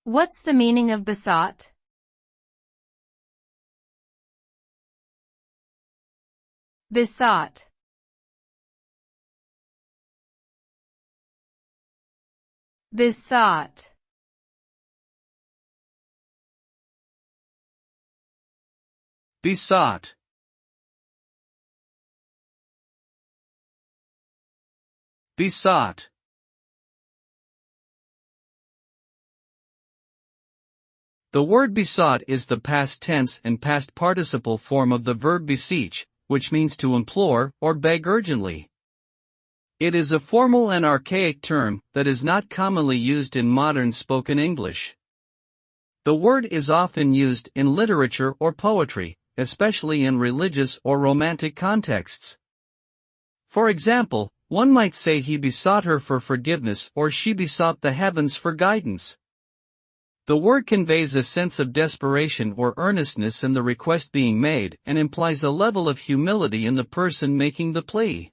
What's the meaning of besought? Besought. Besought. Besought. Besought. The word besought is the past tense and past participle form of the verb beseech, which means to implore or beg urgently. It is a formal and archaic term that is not commonly used in modern spoken English. The word is often used in literature or poetry, especially in religious or romantic contexts. For example, one might say he besought her for forgiveness or she besought the heavens for guidance. The word conveys a sense of desperation or earnestness in the request being made and implies a level of humility in the person making the plea.